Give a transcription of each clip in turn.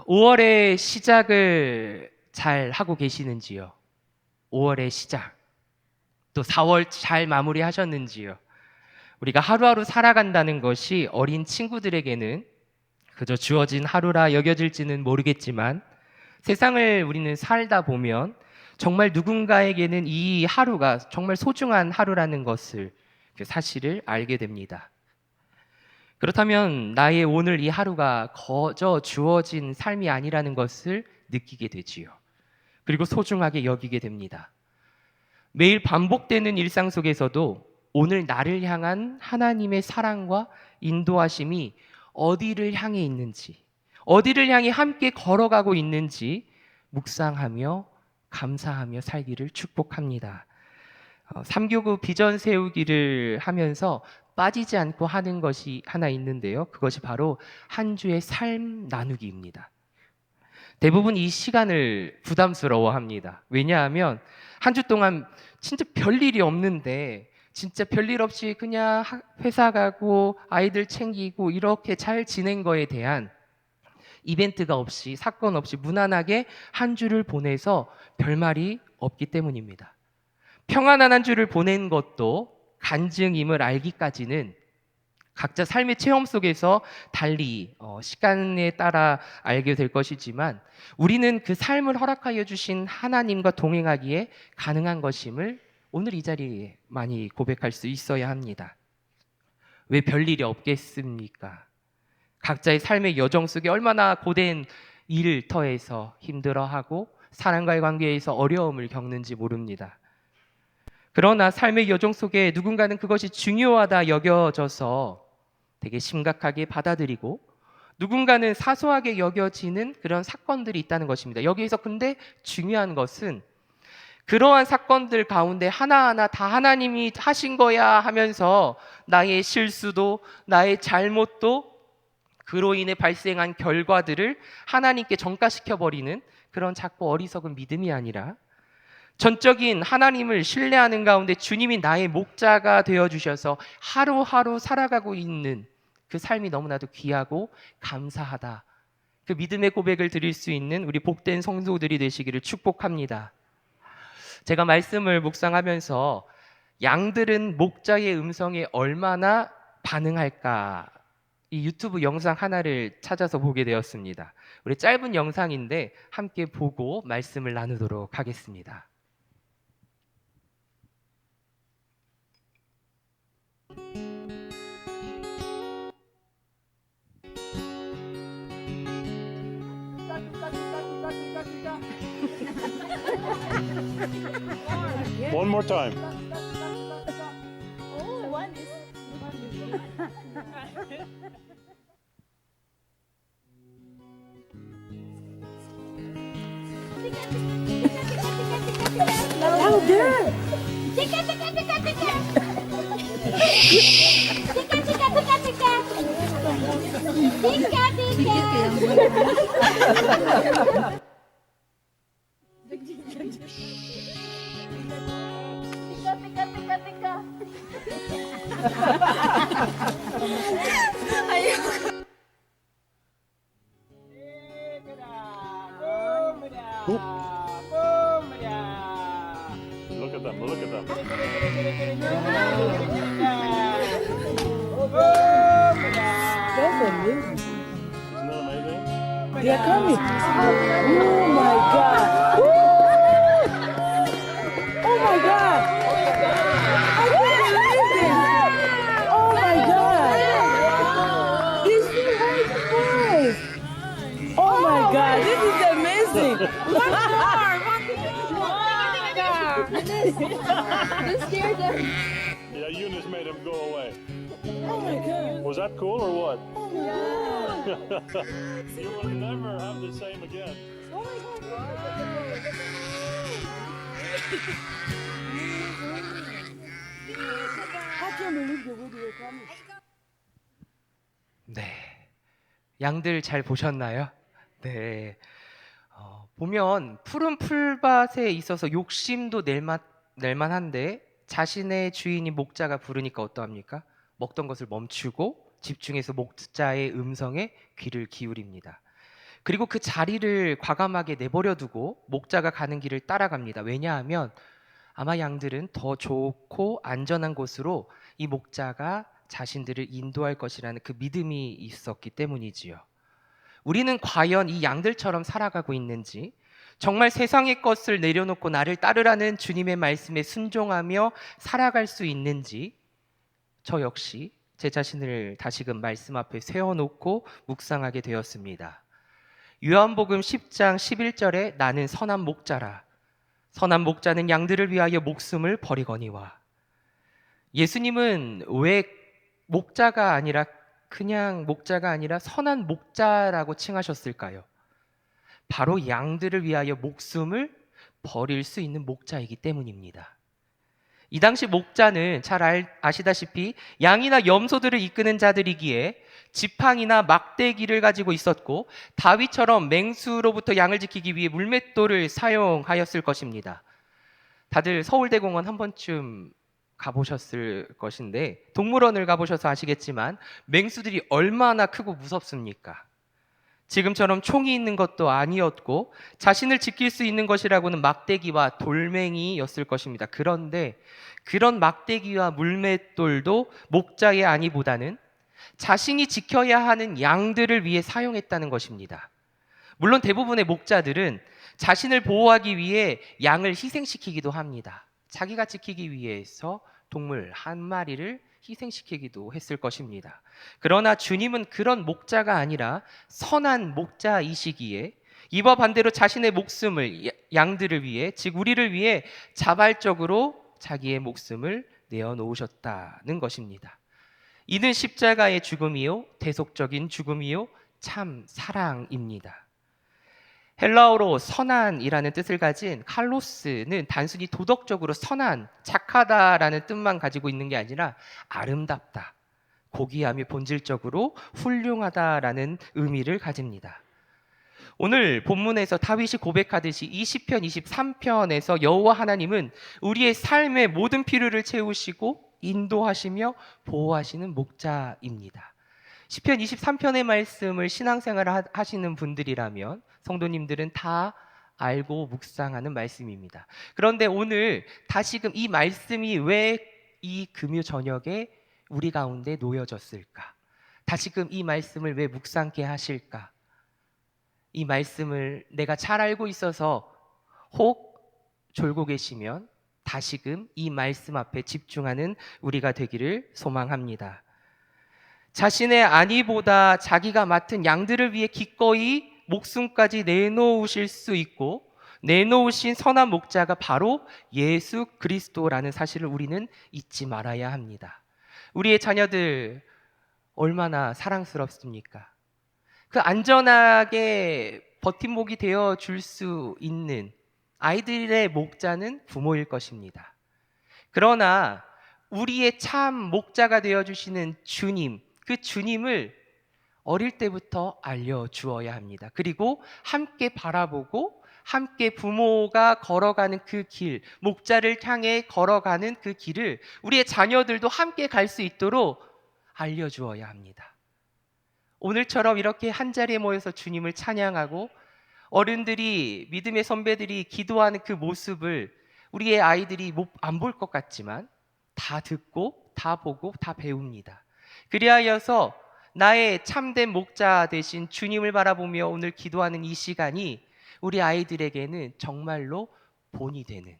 5월의 시작을 잘 하고 계시는지요? 5월의 시작, 또 4월 잘 마무리하셨는지요? 우리가 하루하루 살아간다는 것이 어린 친구들에게는 그저 주어진 하루라 여겨질지는 모르겠지만, 세상을 우리는 살다 보면 정말 누군가에게는 이 하루가 정말 소중한 하루라는 것을, 그 사실을 알게 됩니다. 그렇다면 나의 오늘 이 하루가 거저 주어진 삶이 아니라는 것을 느끼게 되지요. 그리고 소중하게 여기게 됩니다. 매일 반복되는 일상 속에서도 오늘 나를 향한 하나님의 사랑과 인도하심이 어디를 향해 있는지, 어디를 향해 함께 걸어가고 있는지 묵상하며 감사하며 살기를 축복합니다. 3교구 비전 세우기를 하면서 빠지지 않고 하는 것이 하나 있는데요. 그것이 바로 한 주의 삶 나누기입니다. 대부분 이 시간을 부담스러워합니다. 왜냐하면 한 주 동안 진짜 별일이 없는데, 진짜 별일 없이 그냥 회사 가고 아이들 챙기고 이렇게 잘 지낸 거에 대한 이벤트가 없이, 사건 없이 무난하게 한 주를 보내서 별말이 없기 때문입니다. 평안한 한 주를 보낸 것도 간증임을 알기까지는 각자 삶의 체험 속에서 달리 시간에 따라 알게 될 것이지만, 우리는 그 삶을 허락하여 주신 하나님과 동행하기에 가능한 것임을 오늘 이 자리에 많이 고백할 수 있어야 합니다. 왜 별일이 없겠습니까? 각자의 삶의 여정 속에 얼마나 고된 일터에서 힘들어하고 사람과의 관계에서 어려움을 겪는지 모릅니다. 그러나 삶의 여정 속에 누군가는 그것이 중요하다 여겨져서 되게 심각하게 받아들이고, 누군가는 사소하게 여겨지는 그런 사건들이 있다는 것입니다. 여기에서 근데 중요한 것은 그러한 사건들 가운데 하나하나 다 하나님이 하신 거야 하면서 나의 실수도 나의 잘못도 그로 인해 발생한 결과들을 하나님께 전가시켜버리는 그런 자꾸 어리석은 믿음이 아니라, 전적인 하나님을 신뢰하는 가운데 주님이 나의 목자가 되어주셔서 하루하루 살아가고 있는 그 삶이 너무나도 귀하고 감사하다, 그 믿음의 고백을 드릴 수 있는 우리 복된 성도들이 되시기를 축복합니다. 제가 말씀을 묵상하면서 양들은 목자의 음성에 얼마나 반응할까, 이 유튜브 영상 하나를 찾아서 보게 되었습니다. 우리 짧은 영상인데 함께 보고 말씀을 나누도록 하겠습니다. One more time. Oh, one is. Louder! Tika, tika, tika, tika. Tika, tika, tika, tika. Tika, tika. Tika, tika, tika, tika. Look at them. Look at them. That's amazing. Isn't that amazing? They are coming. Oh my God. Woo! Oh my God. I can't believe this. Oh my God. This is right. Oh my God. This is amazing. One more. This scared them. Yeah, Eunice made him go away. Oh my God. Was that cool or what? Oh my God. You will never have the same again. Oh my God. I can't believe the way they are coming. 네, 양들 잘 보셨나요? 네, 보면 푸른 풀밭에 있어서 욕심도 낼만한데, 자신의 주인이 목자가 부르니까 어떠합니까? 먹던 것을 멈추고 집중해서 목자의 음성에 귀를 기울입니다. 그리고 그 자리를 과감하게 내버려 두고 목자가 가는 길을 따라갑니다. 왜냐하면 아마 양들은 더 좋고 안전한 곳으로 이 목자가 자신들을 인도할 것이라는 그 믿음이 있었기 때문이지요. 우리는 과연 이 양들처럼 살아가고 있는지, 정말 세상의 것을 내려놓고 나를 따르라는 주님의 말씀에 순종하며 살아갈 수 있는지, 저 역시 제 자신을 다시금 말씀 앞에 세워놓고 묵상하게 되었습니다. 요한복음 10장 11절에 나는 선한 목자라. 선한 목자는 양들을 위하여 목숨을 버리거니와. 예수님은 왜 목자가 아니라 그냥 목자가 아니라 선한 목자라고 칭하셨을까요? 바로 양들을 위하여 목숨을 버릴 수 있는 목자이기 때문입니다. 이 당시 목자는 잘 아시다시피 양이나 염소들을 이끄는 자들이기에 지팡이나 막대기를 가지고 있었고 다윗처럼 맹수로부터 양을 지키기 위해 물맷돌을 사용하였을 것입니다. 다들 서울대공원 한 번쯤 가보셨을 것인데 동물원을 가보셔서 아시겠지만 맹수들이 얼마나 크고 무섭습니까? 지금처럼 총이 있는 것도 아니었고 자신을 지킬 수 있는 것이라고는 막대기와 돌멩이였을 것입니다. 그런데 그런 막대기와 물맷돌도 목자의 안위보다는 자신이 지켜야 하는 양들을 위해 사용했다는 것입니다. 물론 대부분의 목자들은 자신을 보호하기 위해 양을 희생시키기도 합니다. 자기가 지키기 위해서 동물 한 마리를 희생시키기도 했을 것입니다. 그러나 주님은 그런 목자가 아니라 선한 목자이시기에 이와 반대로 자신의 목숨을 양들을 위해, 즉 우리를 위해 자발적으로 자기의 목숨을 내어놓으셨다는 것입니다. 이는 십자가의 죽음이요 대속적인 죽음이요 참 사랑입니다. 헬라어로 선한이라는 뜻을 가진 칼로스는 단순히 도덕적으로 선한, 착하다라는 뜻만 가지고 있는 게 아니라 아름답다, 고귀하며 본질적으로 훌륭하다라는 의미를 가집니다. 오늘 본문에서 다윗이 고백하듯이 이 시편 23편에서 여호와 하나님은 우리의 삶의 모든 필요를 채우시고 인도하시며 보호하시는 목자입니다. 시편 23편의 말씀을 신앙생활을 하시는 분들이라면 성도님들은 다 알고 묵상하는 말씀입니다. 그런데 오늘 다시금 이 말씀이 왜 이 금요 저녁에 우리 가운데 놓여졌을까? 다시금 이 말씀을 왜 묵상케 하실까? 이 말씀을 내가 잘 알고 있어서 혹 졸고 계시면 다시금 이 말씀 앞에 집중하는 우리가 되기를 소망합니다. 자신의 안위보다 자기가 맡은 양들을 위해 기꺼이 목숨까지 내놓으실 수 있고 내놓으신 선한 목자가 바로 예수 그리스도라는 사실을 우리는 잊지 말아야 합니다. 우리의 자녀들 얼마나 사랑스럽습니까? 그 안전하게 버팀목이 되어 줄 수 있는 아이들의 목자는 부모일 것입니다. 그러나 우리의 참 목자가 되어 주시는 주님, 그 주님을 어릴 때부터 알려주어야 합니다. 그리고 함께 바라보고 함께 부모가 걸어가는 그 길, 목자를 향해 걸어가는 그 길을 우리의 자녀들도 함께 갈 수 있도록 알려주어야 합니다. 오늘처럼 이렇게 한자리에 모여서 주님을 찬양하고 어른들이, 믿음의 선배들이 기도하는 그 모습을 우리의 아이들이 안 볼 것 같지만 다 듣고 다 보고 다 배웁니다. 그리하여서 나의 참된 목자 되신 주님을 바라보며 오늘 기도하는 이 시간이 우리 아이들에게는 정말로 본이 되는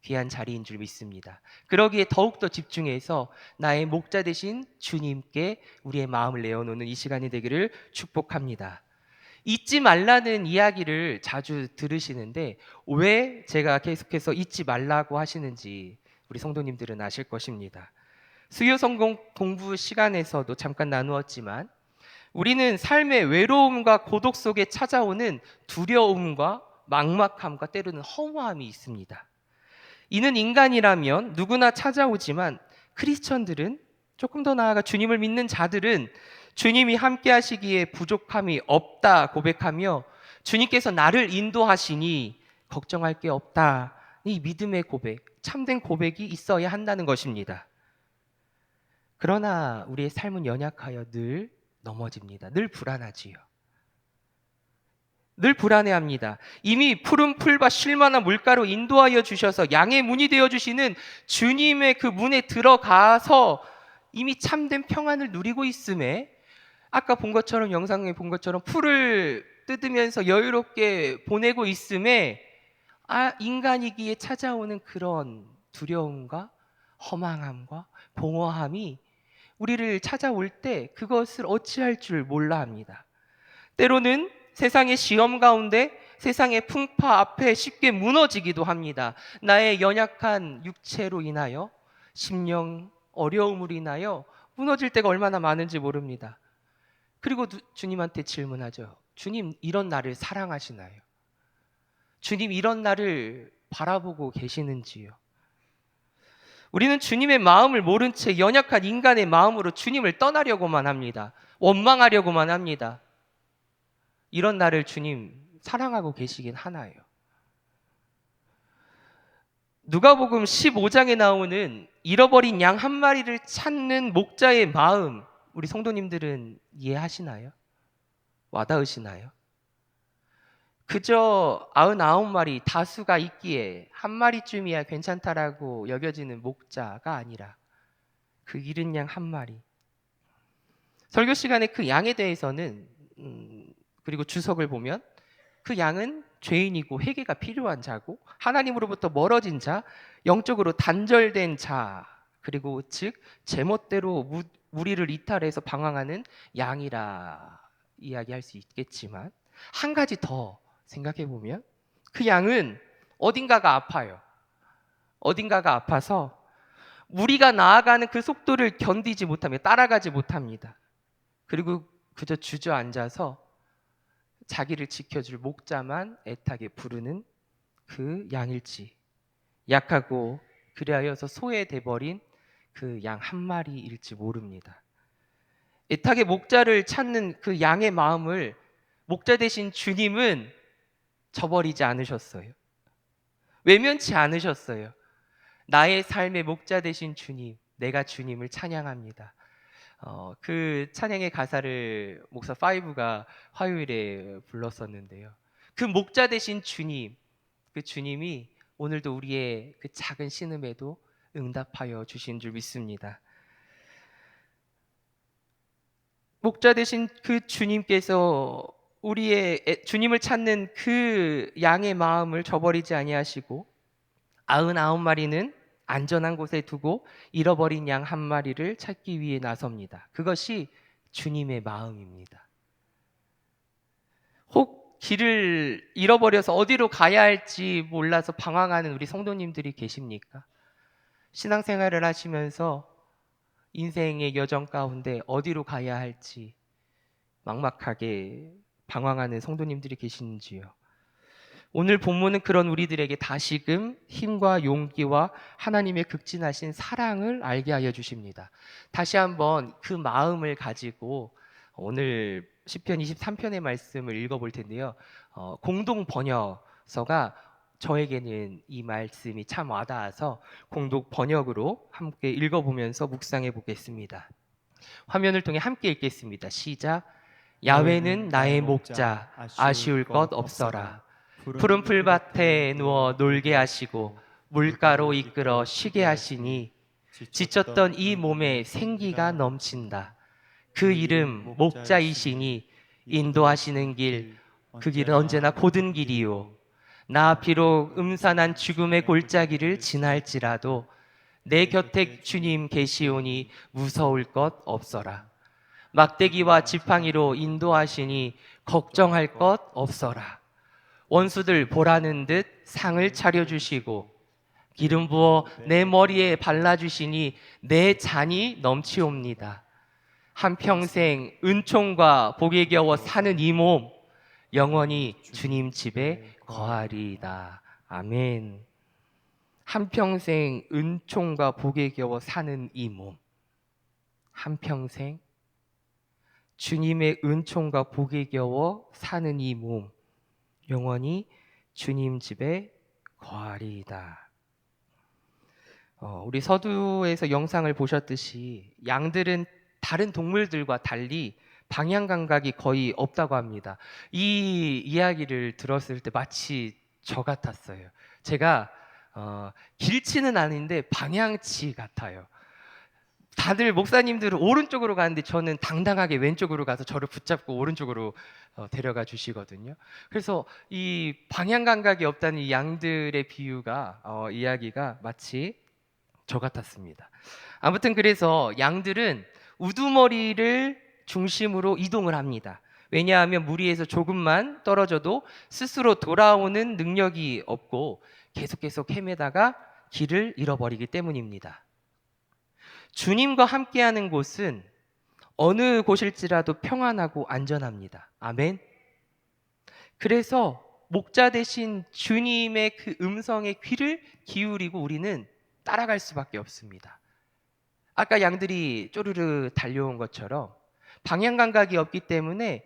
귀한 자리인 줄 믿습니다. 그러기에 더욱더 집중해서 나의 목자 되신 주님께 우리의 마음을 내어놓는 이 시간이 되기를 축복합니다. 잊지 말라는 이야기를 자주 들으시는데 왜 제가 계속해서 잊지 말라고 하시는지 우리 성도님들은 아실 것입니다. 수요 성공 공부 시간에서도 잠깐 나누었지만 우리는 삶의 외로움과 고독 속에 찾아오는 두려움과 막막함과 때로는 허무함이 있습니다. 이는 인간이라면 누구나 찾아오지만 크리스천들은, 조금 더 나아가 주님을 믿는 자들은 주님이 함께 하시기에 부족함이 없다 고백하며 주님께서 나를 인도하시니 걱정할 게 없다, 이 믿음의 고백, 참된 고백이 있어야 한다는 것입니다. 그러나 우리의 삶은 연약하여 늘 넘어집니다. 늘 불안하지요. 늘 불안해합니다. 이미 푸른 풀과 쉴만한 물가로 인도하여 주셔서 양의 문이 되어 주시는 주님의 그 문에 들어가서 이미 참된 평안을 누리고 있음에, 아까 본 것처럼, 영상에 본 것처럼 풀을 뜯으면서 여유롭게 보내고 있음에 인간이기에 찾아오는 그런 두려움과 허망함과 공허함이 우리를 찾아올 때 그것을 어찌할 줄 몰라 합니다. 때로는 세상의 시험 가운데 세상의 풍파 앞에 쉽게 무너지기도 합니다. 나의 연약한 육체로 인하여, 심령 어려움으로 인하여 무너질 때가 얼마나 많은지 모릅니다. 그리고 주님한테 질문하죠. 주님, 이런 나를 사랑하시나요? 주님, 이런 나를 바라보고 계시는지요? 우리는 주님의 마음을 모른 채 연약한 인간의 마음으로 주님을 떠나려고만 합니다. 원망하려고만 합니다. 이런 나를 주님 사랑하고 계시긴 하나요? 누가복음 15장에 나오는 잃어버린 양 한 마리를 찾는 목자의 마음, 우리 성도님들은 이해하시나요? 와닿으시나요? 그저 99마리 다수가 있기에 한 마리쯤이야 괜찮다라고 여겨지는 목자가 아니라 그 잃은 양 한 마리. 설교 시간에 그 양에 대해서는 그리고 주석을 보면 그 양은 죄인이고 회개가 필요한 자고 하나님으로부터 멀어진 자, 영적으로 단절된 자, 그리고 즉 제멋대로 무리를 이탈해서 방황하는 양이라 이야기할 수 있겠지만, 한 가지 더 생각해 보면 그 양은 어딘가가 아파요. 어딘가가 아파서 무리가 나아가는 그 속도를 견디지 못합니다. 따라가지 못합니다. 그리고 그저 주저앉아서 자기를 지켜줄 목자만 애타게 부르는 그 양일지, 약하고 그리하여서 소외돼 버린 그 양 한 마리일지 모릅니다. 애타게 목자를 찾는 그 양의 마음을 목자 되신 주님은 저버리지 않으셨어요. 외면치 않으셨어요. 나의 삶의 목자 되신 주님, 내가 주님을 찬양합니다. 그 찬양의 가사를 목사 5가 화요일에 불렀었는데요. 그 목자 되신 주님, 그 주님이 오늘도 우리의 그 작은 신음에도 응답하여 주신 줄 믿습니다. 목자 되신 그 주님께서 우리의 주님을 찾는 그 양의 마음을 저버리지 아니하시고 99마리는 안전한 곳에 두고 잃어버린 양 한 마리를 찾기 위해 나섭니다. 그것이 주님의 마음입니다. 혹 길을 잃어버려서 어디로 가야 할지 몰라서 방황하는 우리 성도님들이 계십니까? 신앙생활을 하시면서 인생의 여정 가운데 어디로 가야 할지 막막하게 방황하는 성도님들이 계시는지요? 오늘 본문은 그런 우리들에게 다시금 힘과 용기와 하나님의 극진하신 사랑을 알게 하여 주십니다. 다시 한번 그 마음을 가지고 오늘 시편 23편의 말씀을 읽어볼 텐데요. 공동 번역서가 저에게는 이 말씀이 참 와닿아서 공동 번역으로 함께 읽어보면서 묵상해 보겠습니다. 화면을 통해 함께 읽겠습니다. 시작. 야훼는 나의 목자, 아쉬울 것 없어라. 푸른 풀밭에 누워 놀게 하시고 물가로 이끌어 쉬게 하시니 지쳤던 이 몸에 생기가 넘친다. 그 이름 목자이시니 인도하시는 길, 그 길은 언제나 곧은 길이요. 나 비록 음산한 죽음의 골짜기를 지날지라도 내 곁에 주님 계시오니 무서울 것 없어라. 막대기와 지팡이로 인도하시니 걱정할 것 없어라. 원수들 보라는 듯 상을 차려주시고 기름 부어 내 머리에 발라주시니 내 잔이 넘치옵니다. 한평생 은총과 복에 겨워 사는 이 몸 영원히 주님 집에 거하리이다. 아멘. 한평생 은총과 복에 겨워 사는 이 몸, 한평생 주님의 은총과 복에 겨워 사는 이 몸 영원히 주님 집에 거하리이다. 우리 서두에서 영상을 보셨듯이 양들은 다른 동물들과 달리 방향 감각이 거의 없다고 합니다. 이 이야기를 들었을 때 마치 저 같았어요. 제가 길치는 아닌데 방향치 같아요. 다들 목사님들은 오른쪽으로 가는데 저는 당당하게 왼쪽으로 가서 저를 붙잡고 오른쪽으로 데려가 주시거든요. 그래서 이 방향 감각이 없다는 이 양들의 비유가 이야기가 마치 저 같았습니다. 아무튼 그래서 양들은 우두머리를 중심으로 이동을 합니다. 왜냐하면 무리에서 조금만 떨어져도 스스로 돌아오는 능력이 없고 계속 헤매다가 길을 잃어버리기 때문입니다. 주님과 함께하는 곳은 어느 곳일지라도 평안하고 안전합니다. 아멘. 그래서 목자 대신 주님의 그 음성에 귀를 기울이고 우리는 따라갈 수밖에 없습니다. 아까 양들이 쪼르르 달려온 것처럼 방향 감각이 없기 때문에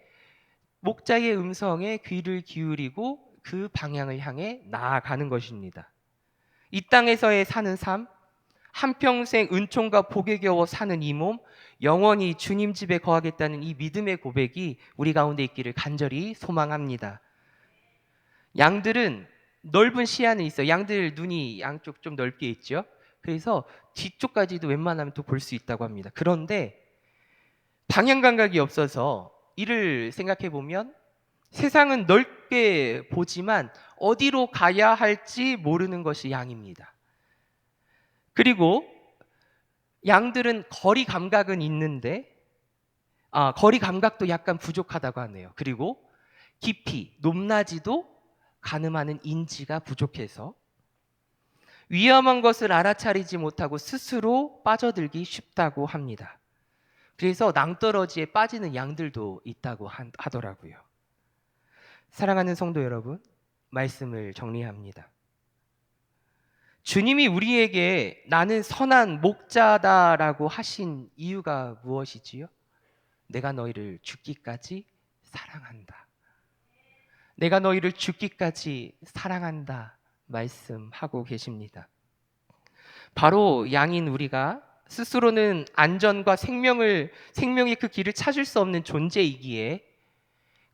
목자의 음성에 귀를 기울이고 그 방향을 향해 나아가는 것입니다. 이 땅에서의 사는 삶, 한평생 은총과 복에 겨워 사는 이 몸, 영원히 주님 집에 거하겠다는 이 믿음의 고백이 우리 가운데 있기를 간절히 소망합니다. 양들은 넓은 시야는 있어요. 양들 눈이 양쪽 좀 넓게 있죠. 그래서 뒤쪽까지도 웬만하면 또 볼 수 있다고 합니다. 그런데 방향 감각이 없어서 이를 생각해 보면 세상은 넓게 보지만 어디로 가야 할지 모르는 것이 양입니다. 그리고 양들은 거리 감각은 있는데 거리 감각도 약간 부족하다고 하네요. 그리고 깊이, 높낮이도 가늠하는 인지가 부족해서 위험한 것을 알아차리지 못하고 스스로 빠져들기 쉽다고 합니다. 그래서 낭떠러지에 빠지는 양들도 있다고 하더라고요. 사랑하는 성도 여러분, 말씀을 정리합니다. 주님이 우리에게 나는 선한 목자다라고 하신 이유가 무엇이지요? 내가 너희를 죽기까지 사랑한다. 내가 너희를 죽기까지 사랑한다 말씀하고 계십니다. 바로 양인 우리가 스스로는 안전과 생명의 그 길을 찾을 수 없는 존재이기에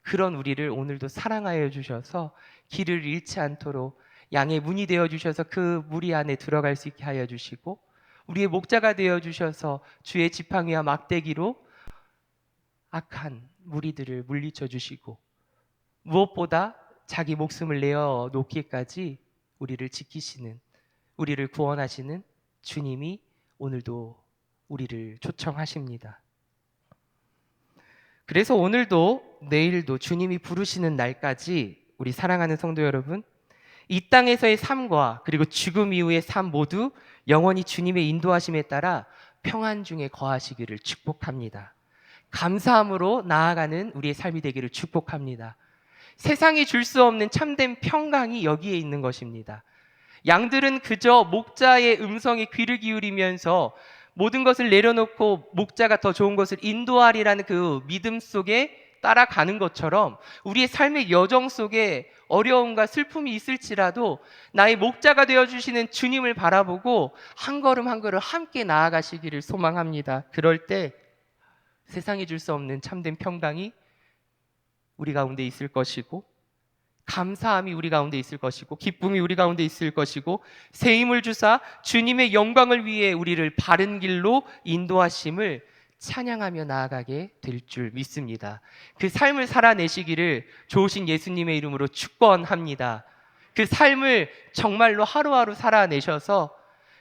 그런 우리를 오늘도 사랑하여 주셔서 길을 잃지 않도록 양의 문이 되어 주셔서 그 무리 안에 들어갈 수 있게 하여 주시고 우리의 목자가 되어 주셔서 주의 지팡이와 막대기로 악한 무리들을 물리쳐 주시고 무엇보다 자기 목숨을 내어 놓기까지 우리를 지키시는, 우리를 구원하시는 주님이 오늘도 우리를 초청하십니다. 그래서 오늘도 내일도 주님이 부르시는 날까지 우리 사랑하는 성도 여러분, 이 땅에서의 삶과 그리고 죽음 이후의 삶 모두 영원히 주님의 인도하심에 따라 평안 중에 거하시기를 축복합니다. 감사함으로 나아가는 우리의 삶이 되기를 축복합니다. 세상이 줄 수 없는 참된 평강이 여기에 있는 것입니다. 양들은 그저 목자의 음성에 귀를 기울이면서 모든 것을 내려놓고 목자가 더 좋은 것을 인도하리라는 그 믿음 속에 따라가는 것처럼 우리의 삶의 여정 속에 어려움과 슬픔이 있을지라도 나의 목자가 되어주시는 주님을 바라보고 한 걸음 한 걸음 함께 나아가시기를 소망합니다. 그럴 때 세상이 줄 수 없는 참된 평강이 우리 가운데 있을 것이고 감사함이 우리 가운데 있을 것이고 기쁨이 우리 가운데 있을 것이고 새 힘을 주사 주님의 영광을 위해 우리를 바른 길로 인도하심을 찬양하며 나아가게 될 줄 믿습니다. 그 삶을 살아내시기를 좋으신 예수님의 이름으로 축원합니다. 그 삶을 정말로 하루하루 살아내셔서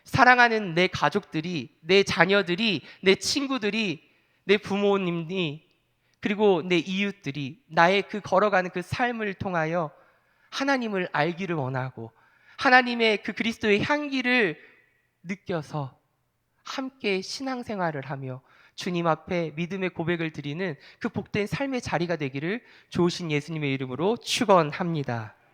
사랑하는 내 가족들이, 내 자녀들이, 내 친구들이, 내 부모님이 그리고 내 이웃들이 나의 그 걸어가는 그 삶을 통하여 하나님을 알기를 원하고 하나님의 그 그리스도의 향기를 느껴서 함께 신앙생활을 하며 주님 앞에 믿음의 고백을 드리는 그 복된 삶의 자리가 되기를 좋으신 예수님의 이름으로 축원합니다.